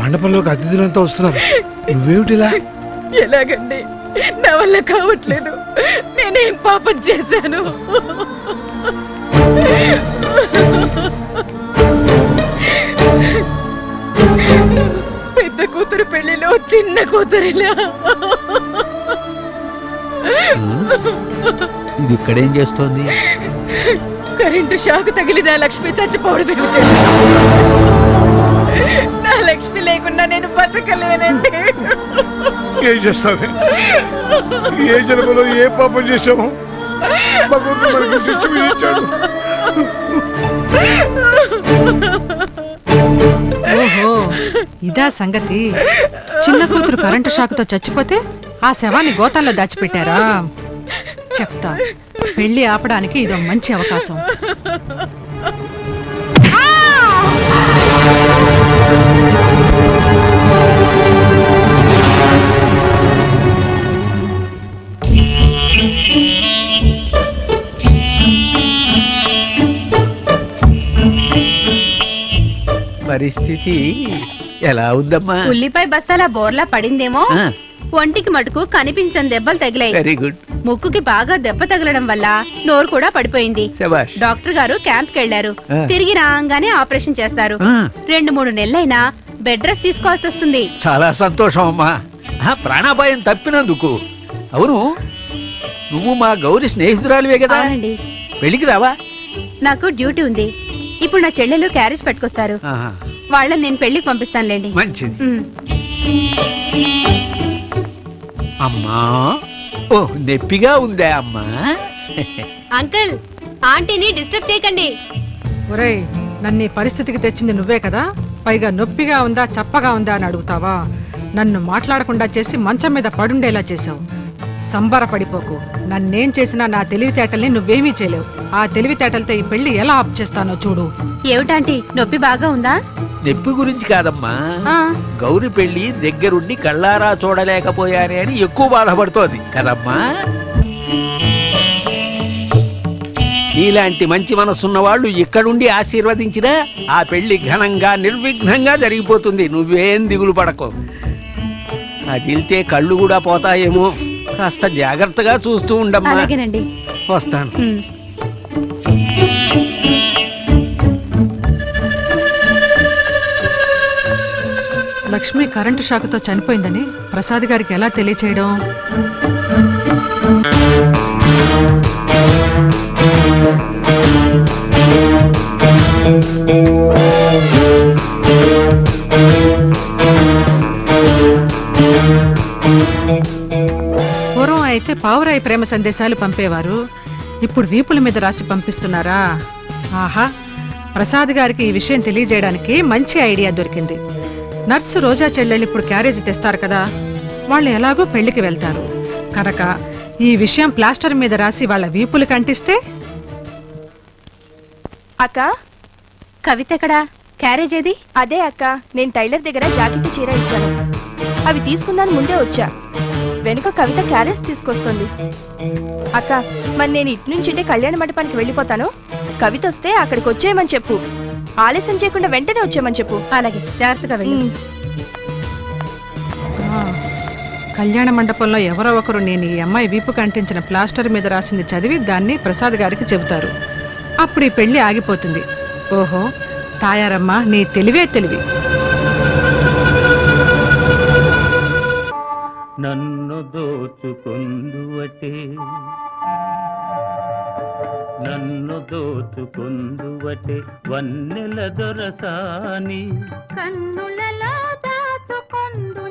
మండపంలోకి అతిథులంతా వస్తున్నారు, నువ్వేమిటిలా? ఎలాగండి, నా వల్ల కావట్లేదు. నేనేం పాపం చేశాను? పెద్ద కూతురు పెళ్లిలో చిన్న కూతురిలా. ఇది ఇక్కడేం చేస్తోంది? కరెంటు షాక్ తగిలి నా లక్ష్మి చచ్చిపోవడం ఏమిటి? నా లక్ష్మి లేకుండా నేను బతకలేనండి. ఏం చేస్తావే? ఏ జన్మలో ఏ పాపం చేసామో భగవంతుడు మనకి శిక్ష విధించాడు. ఓహో, ఇదా సంగతి. చిన్న కూతురు కరెంటు షాకుతో చచ్చిపోతే ఆ శవాన్ని గోతాల్లో దాచిపెట్టారా? చెప్తా, పెళ్లి ఆపడానికి ఇదో మంచి అవకాశం. పరిస్థితి ఎలా ఉందమ్మా? ఉల్లిపాయ బస్తాల బోర్లా పడిందేమో. ఒంటికి మటుకు కనిపించని దెబ్బలు తగిలాయి. Very good. ముక్కుకి బాగా దెబ్బ తగలడం వల్ల నోరు కూడా పడిపోయింది. డాక్టర్ గారు క్యాంప్ కెళ్లారు. తిరిగి రాగానే ఆపరేషన్ చేస్తారు. 2-3 నెలలైనా బెడ్ రెస్ట్ తీసుకోవాల్సి వస్తుంది. చాలా సంతోషం అమ్మా, ప్రాణాపాయం తప్పినందుకు. అవును, నువ్వు మా గౌరీ స్నేహితురాలివే కదా? పెళ్లికి రావా? నాకు డ్యూటీ ఉంది. ఇప్పుడు నా చెల్లెలు క్యారేజ్ పట్టుకొస్తారు. వాళ్ళని నేను పెళ్లికి పంపిస్తానులేండి. మంచిది. అమ్మా, ఓ నొప్పిగా ఉందా అమ్మా? అంకుల్, ఆంటీని డిస్టర్బ్ చేయకండి. ఒరేయ్, నన్ను ఈ పరిస్థితికి తెచ్చింది నువ్వే కదా, పైగా నొప్పిగా ఉందా చప్పగా ఉందా అని అడుగుతావా? నన్ను మాట్లాడకుండా చేసి మంచం మీద పడుండేలా చేసావు. సంబరపడిపోకు. నన్నేం చేసినా నా తెలివితేటల్ని నువ్వేమీ చేయలేవు. ఆ తెలివితేటలతో ఈ పెళ్లి ఎలా ఆప్ చేస్తానో చూడు. ఏమిటంటీ, నొప్పి బాగా ఉందా? నొప్పి గురించి కాదమ్మా, గౌరీ పెళ్లి దగ్గరుండి కళ్ళారా చూడలేకపోయానే అని ఎక్కువ బాధపడుతోంది కదమ్మా. ఇలాంటి మంచి మనసున్న వాళ్ళు ఇక్కడుండి ఆశీర్వదించినా ఆ పెళ్లి ఘనంగా నిర్విఘ్నంగా జరిగిపోతుంది. నువ్వేం దిగులు పడకు. అదిల్తే కళ్ళు కూడా పోతాయేమో, కాస్త జాగ్రత్తగా చూస్తూ ఉండమ్మా. అలాగేనండి, వస్తాను. లక్ష్మి కరెంటు షాకుతో చనిపోయిందని ప్రసాద్ గారికి ఎలా తెలియచేయడం? పూర్వం అయితే పావురాయి ప్రేమ సందేశాలు పంపేవారు, ఇప్పుడు వీపుల మీద రాసి పంపిస్తున్నారా? ఆహా, ప్రసాద్ గారికి ఈ విషయం తెలియజేయడానికి మంచి ఐడియా దొరికింది. నర్సు రోజా చెల్లెళ్ళు ఇప్పుడు క్యారేజీ తెస్తారు కదా, వాళ్ళు ఎలాగో పెళ్లికి వెళ్తారు కనుక ఈ విషయం ప్లాస్టర్ మీద రాసి వాళ్ళ వీపులకు అంటిస్తే. అక్క, కవిత ఎక్కడా? క్యారేజ్ ఏది? అదే అక్క, నేను టైలర్ దగ్గర జాకెట్ చీర ఇచ్చాను. అవి తీసుకుందాని ముందే వచ్చా. వెనుక కవిత క్యారేజ్ తీసుకొస్తుంది. అక్క, మరి నేను ఇటు నుంచి కళ్యాణ మండపానికి వెళ్ళిపోతాను. కవిత వస్తే అక్కడికి వచ్చేయమని చెప్పు. ఆలస్యం చేయకుండా వెంటనే వచ్చేయమని చెప్పు. అలాగే, జాగ్రత్తగా వెళ్ళి. కళ్యాణ మండపంలో ఎవరో ఒకరు నేను ఈ అమ్మాయి వీపుకు అంటించిన ప్లాస్టర్ మీద రాసింది చదివి దాన్ని ప్రసాద్ గారికి చెబుతారు. అప్పుడు ఈ పెళ్లి ఆగిపోతుంది. ఓహో, తాయారమ్మ, నీ తెలివే తెలివి. నన్ను దోచుకొందువటే, నన్ను దోచుకొందువటే వన్నెల దొరసాని, కన్నులలో దాచుకొందు